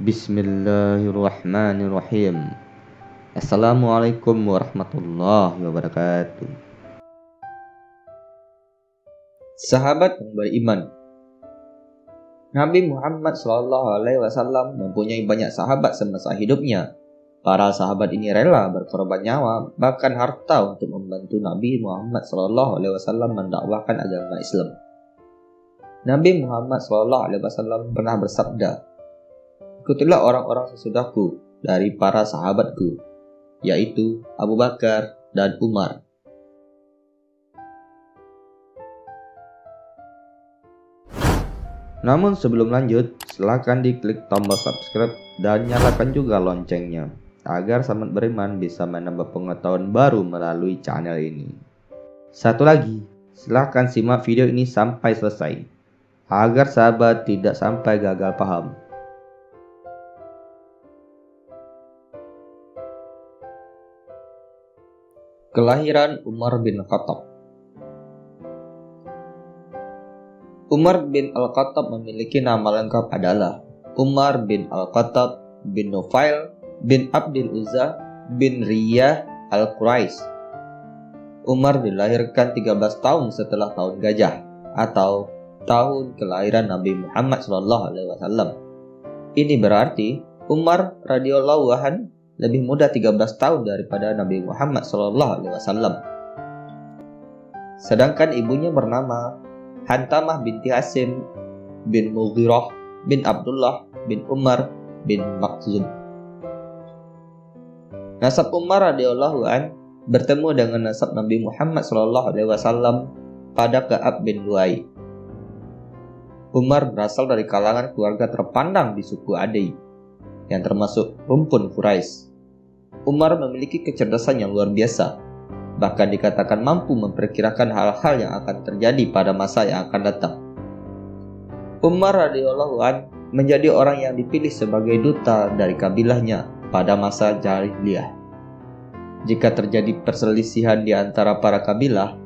Bismillahirrahmanirrahim. Assalamualaikum warahmatullahi wabarakatuh. Sahabat yang beriman, Nabi Muhammad SAW mempunyai banyak sahabat semasa hidupnya. Para sahabat ini rela berkorban nyawa, bahkan harta untuk membantu Nabi Muhammad SAW mendakwahkan agama Islam. Nabi Muhammad SAW pernah bersabda, "Ikutilah orang-orang sesudahku dari para sahabatku, yaitu Abu Bakar dan Umar." Namun sebelum lanjut, silakan diklik tombol subscribe dan nyalakan juga loncengnya, agar sahabat beriman bisa menambah pengetahuan baru melalui channel ini. Satu lagi, silakan simak video ini sampai selesai, agar sahabat tidak sampai gagal paham. Kelahiran Umar bin Khattab. Umar bin Al-Khattab memiliki nama lengkap adalah Umar bin Al-Khattab bin Nufail bin Abdul Uzza bin Riyah Al-Quraisy. Umar dilahirkan 13 tahun setelah tahun gajah atau tahun kelahiran Nabi Muhammad SAW. Ini berarti Umar radhiyallahu anhu lebih muda 13 tahun daripada Nabi Muhammad SAW. Sedangkan ibunya bernama Hantamah binti Hasim bin Mughirah bin Abdullah bin Umar bin Makhzum. Nasab Umar radhiyallahu anhu bertemu dengan nasab Nabi Muhammad SAW pada Ka'ab bin Lu'ay. Umar berasal dari kalangan keluarga terpandang di suku Adi, yang termasuk rumpun Quraisy. Umar memiliki kecerdasan yang luar biasa, bahkan dikatakan mampu memperkirakan hal-hal yang akan terjadi pada masa yang akan datang. Umar radhiyallahu anhu menjadi orang yang dipilih sebagai duta dari kabilahnya pada masa jahiliyah. Jika terjadi perselisihan di antara para kabilah,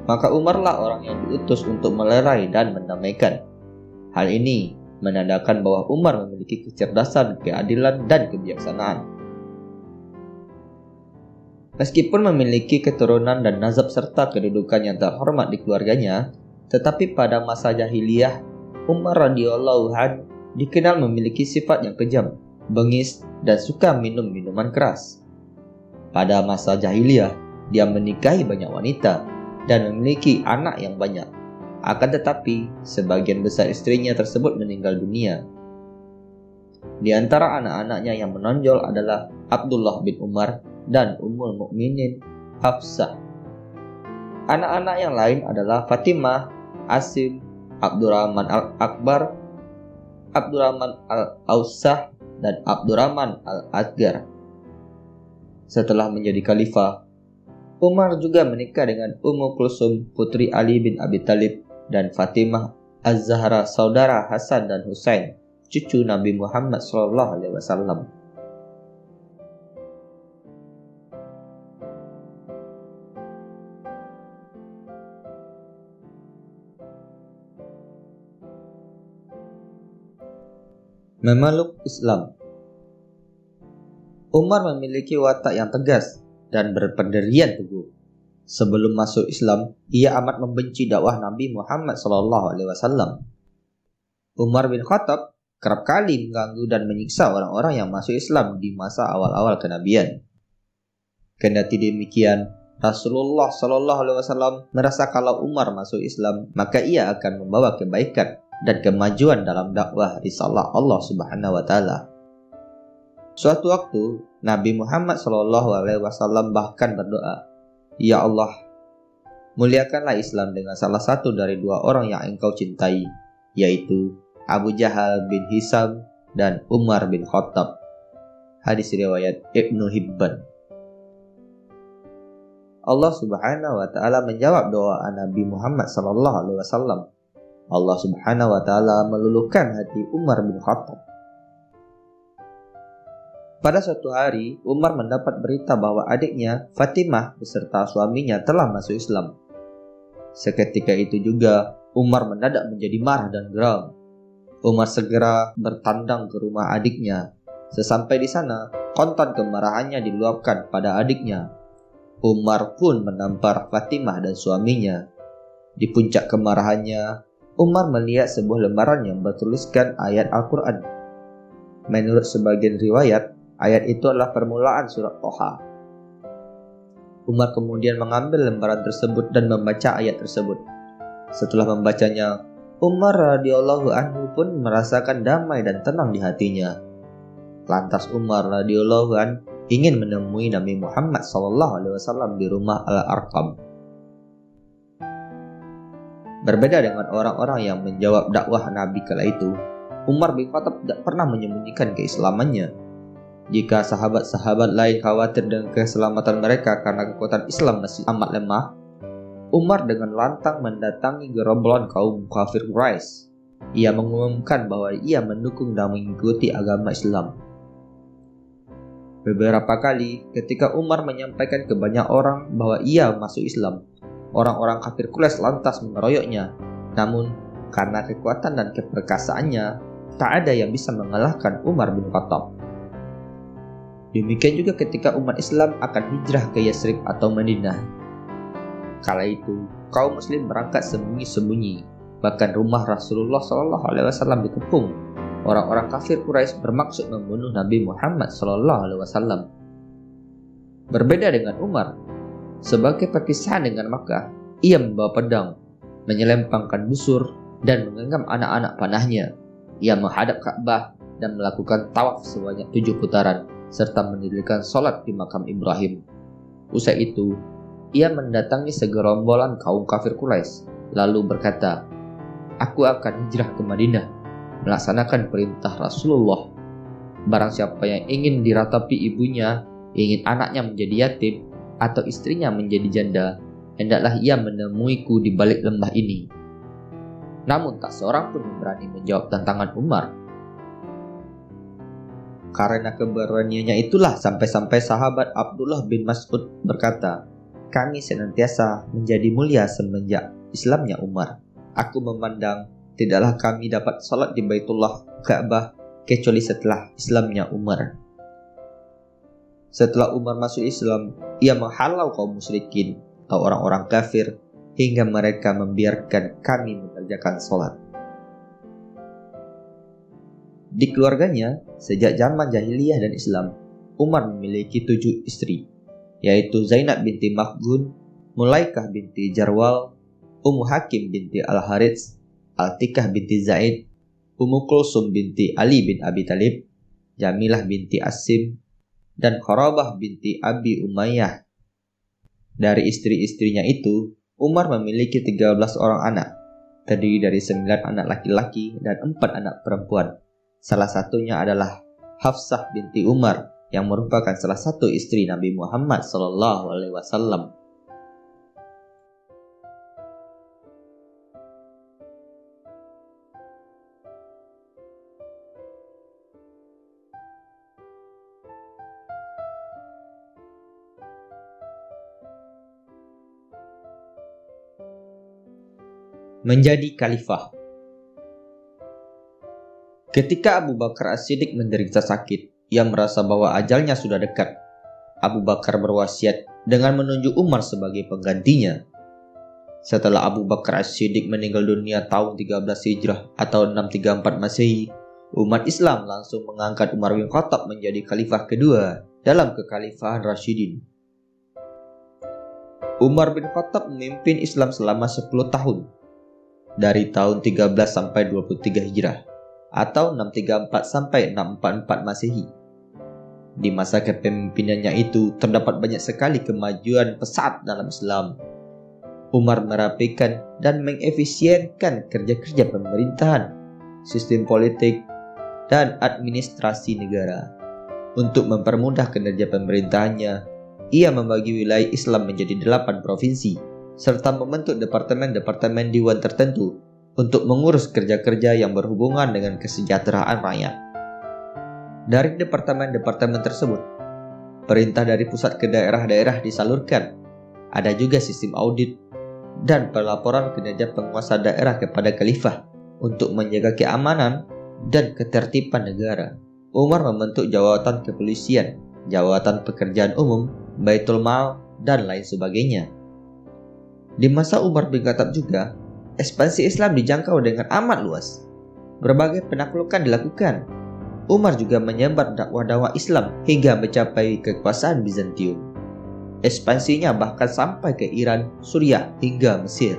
maka Umarlah orang yang diutus untuk melerai dan mendamaikan. Hal ini menandakan bahwa Umar memiliki kecerdasan, keadilan, dan kebijaksanaan. Meskipun memiliki keturunan dan nazab serta kedudukan yang terhormat di keluarganya, tetapi pada masa jahiliyah, Umar radhiyallahu anhu dikenal memiliki sifat yang kejam, bengis, dan suka minum minuman keras. Pada masa jahiliyah, dia menikahi banyak wanita dan memiliki anak yang banyak. Akan tetapi, sebagian besar istrinya tersebut meninggal dunia. Di antara anak-anaknya yang menonjol adalah Abdullah bin Umar dan Ummul Mukminin Hafsah. Anak-anak yang lain adalah Fatimah, Asim, Abdurrahman Al-Akbar, Abdurrahman Al-Awsah, dan Abdurrahman Al-Asgar. Setelah menjadi khalifah, Umar juga menikah dengan Ummu Kulsum, putri Ali bin Abi Thalib, dan Fatimah Az-Zahra, saudara Hasan dan Husain, cucu Nabi Muhammad SAW. Memeluk Islam. Umar memiliki watak yang tegas dan berpendirian teguh. Sebelum masuk Islam, ia amat membenci dakwah Nabi Muhammad SAW. Umar bin Khattab kerap kali mengganggu dan menyiksa orang-orang yang masuk Islam di masa awal-awal kenabian. Kendati demikian, Rasulullah SAW merasa kalau Umar masuk Islam, maka ia akan membawa kebaikan dan kemajuan dalam dakwah risalah Allah Subhanahu wa Ta'ala. Suatu waktu, Nabi Muhammad SAW bahkan berdoa, "Ya Allah, muliakanlah Islam dengan salah satu dari dua orang yang Engkau cintai, yaitu Abu Jahal bin Hisam dan Umar bin Khattab." Hadis riwayat Ibnu Hibban. Allah Subhanahu wa Ta'ala menjawab doa Nabi Muhammad SAW. Allah Subhanahu wa Ta'ala meluluhkan hati Umar bin Khattab. Pada suatu hari, Umar mendapat berita bahwa adiknya, Fatimah, beserta suaminya telah masuk Islam. Seketika itu juga, Umar mendadak menjadi marah dan geram. Umar segera bertandang ke rumah adiknya. Sesampai di sana, kontan kemarahannya diluapkan pada adiknya. Umar pun menampar Fatimah dan suaminya. Di puncak kemarahannya, Umar melihat sebuah lembaran yang bertuliskan ayat Al-Quran. Menurut sebagian riwayat, ayat itu adalah permulaan surat Thaha. Umar kemudian mengambil lembaran tersebut dan membaca ayat tersebut. Setelah membacanya, Umar radhiyallahu anhu pun merasakan damai dan tenang di hatinya. Lantas Umar radhiyallahu anhu ingin menemui Nabi Muhammad SAW di rumah Al-Arqam. Berbeda dengan orang-orang yang menjawab dakwah Nabi kala itu, Umar bin Khattab tidak pernah menyembunyikan keislamannya. Jika sahabat-sahabat lain khawatir dengan keselamatan mereka karena kekuatan Islam masih amat lemah, Umar dengan lantang mendatangi gerombolan kaum kafir Quraisy. Ia mengumumkan bahwa ia mendukung dan mengikuti agama Islam. Beberapa kali ketika Umar menyampaikan ke banyak orang bahwa ia masuk Islam, orang-orang kafir Quraisy lantas mengeroyoknya. Namun, karena kekuatan dan keperkasaannya, tak ada yang bisa mengalahkan Umar bin Khattab. Demikian juga ketika umat Islam akan hijrah ke Yathrib atau Madinah. Kala itu, kaum muslim berangkat sembunyi-sembunyi. Bahkan rumah Rasulullah SAW dikepung. Orang-orang kafir Quraisy bermaksud membunuh Nabi Muhammad SAW. Berbeda dengan Umar, sebagai perpisahan dengan Makkah, ia membawa pedang, menyelempangkan busur, dan menggenggam anak-anak panahnya. Ia menghadap Ka'bah dan melakukan tawaf sebanyak 7 putaran, serta mendirikan sholat di makam Ibrahim. Usai itu, ia mendatangi segerombolan kaum kafir Quraisy, lalu berkata, "Aku akan hijrah ke Madinah, melaksanakan perintah Rasulullah. Barang siapa yang ingin diratapi ibunya, ingin anaknya menjadi yatim, atau istrinya menjadi janda, hendaklah ia menemuiku di balik lembah ini." Namun tak seorang pun berani menjawab tantangan Umar. Karena keberaniannya itulah sampai-sampai sahabat Abdullah bin Mas'ud berkata, "Kami senantiasa menjadi mulia semenjak Islamnya Umar. Aku memandang tidaklah kami dapat salat di Baitullah Ka'bah kecuali setelah Islamnya Umar." Setelah Umar masuk Islam, ia menghalau kaum musyrikin atau orang-orang kafir hingga mereka membiarkan kami mengerjakan salat. Di keluarganya, sejak zaman jahiliyah dan Islam, Umar memiliki 7 istri, yaitu Zainab binti Makhzun, Mulaikah binti Jarwal, Ummu Hakim binti Al-Harits, Atikah binti Zaid, Ummu Kulsum binti Ali bin Abi Thalib, Jamilah binti Asim, dan Kharabah binti Abi Umayyah. Dari istri-istrinya itu, Umar memiliki 13 orang anak, terdiri dari 9 anak laki-laki dan 4 anak perempuan. Salah satunya adalah Hafsah binti Umar, yang merupakan salah satu istri Nabi Muhammad SAW. Menjadi khalifah. Ketika Abu Bakar As-Siddiq menderita sakit, ia merasa bahwa ajalnya sudah dekat. Abu Bakar berwasiat dengan menunjuk Umar sebagai penggantinya. Setelah Abu Bakar As-Siddiq meninggal dunia tahun 13 Hijrah atau 634 Masehi, umat Islam langsung mengangkat Umar bin Khattab menjadi khalifah kedua dalam kekhalifahan Rasyidin. Umar bin Khattab memimpin Islam selama 10 tahun, dari tahun 13 sampai 23 Hijrah atau 634 sampai 644 Masehi. Di masa kepemimpinannya itu terdapat banyak sekali kemajuan pesat dalam Islam. Umar merapikan dan mengefisienkan kerja-kerja pemerintahan, sistem politik, dan administrasi negara. Untuk mempermudah kinerja pemerintahannya, ia membagi wilayah Islam menjadi 8 provinsi, serta membentuk departemen-departemen dewan tertentu untuk mengurus kerja-kerja yang berhubungan dengan kesejahteraan rakyat. Dari departemen-departemen tersebut, perintah dari pusat ke daerah-daerah disalurkan. Ada juga sistem audit dan pelaporan kinerja penguasa daerah kepada khalifah untuk menjaga keamanan dan ketertiban negara. Umar membentuk jawatan kepolisian, jawatan pekerjaan umum, Baitul Mal, dan lain sebagainya. Di masa Umar bin Khattab juga, ekspansi Islam dijangkau dengan amat luas. Berbagai penaklukan dilakukan. Umar juga menyebar dakwah-dakwah Islam hingga mencapai kekuasaan Bizantium. Ekspansinya bahkan sampai ke Iran, Suriah, hingga Mesir.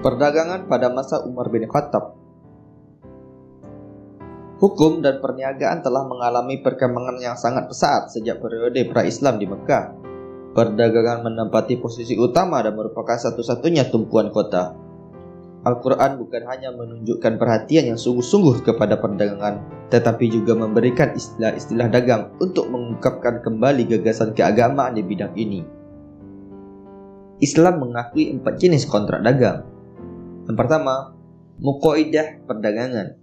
Perdagangan pada masa Umar bin Khattab. Hukum dan perniagaan telah mengalami perkembangan yang sangat pesat sejak periode pra-Islam di Mekah. Perdagangan menempati posisi utama dan merupakan satu-satunya tumpuan kota. Al-Quran bukan hanya menunjukkan perhatian yang sungguh-sungguh kepada perdagangan, tetapi juga memberikan istilah-istilah dagang untuk mengungkapkan kembali gagasan keagamaan di bidang ini. Islam mengakui 4 jenis kontrak dagang. Yang pertama, muqaidah perdagangan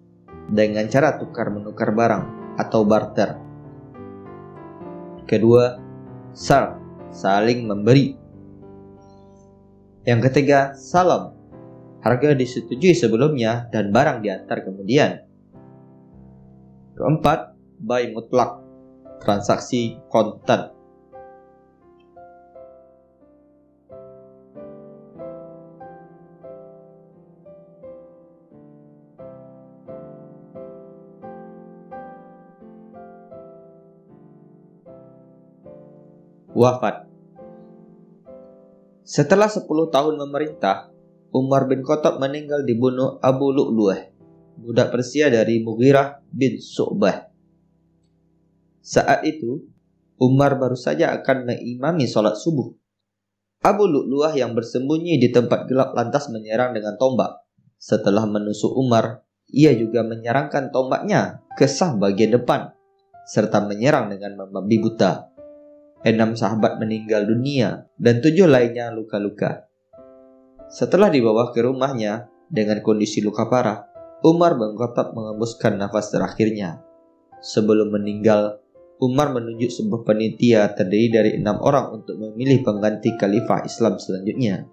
dengan cara tukar-menukar barang atau barter. Kedua, sar, saling memberi. Yang ketiga, salam, harga disetujui sebelumnya dan barang diantar kemudian. Keempat, bai mutlak, transaksi kontan. Wafat. Setelah 10 tahun memerintah, Umar bin Khattab meninggal dibunuh Abu Lu'lu'ah, budak Persia dari Mughirah bin Syu'bah. Saat itu, Umar baru saja akan mengimami sholat subuh. Abu Lu'lu'ah yang bersembunyi di tempat gelap lantas menyerang dengan tombak. Setelah menusuk Umar, ia juga menyerangkan tombaknya ke saf bagian depan, serta menyerang dengan membabi buta. 6 sahabat meninggal dunia dan 7 lainnya luka-luka. Setelah dibawa ke rumahnya dengan kondisi luka parah, Umar bin Khattab mengembuskan nafas terakhirnya. Sebelum meninggal, Umar menunjuk sebuah panitia terdiri dari 6 orang untuk memilih pengganti khalifah Islam selanjutnya.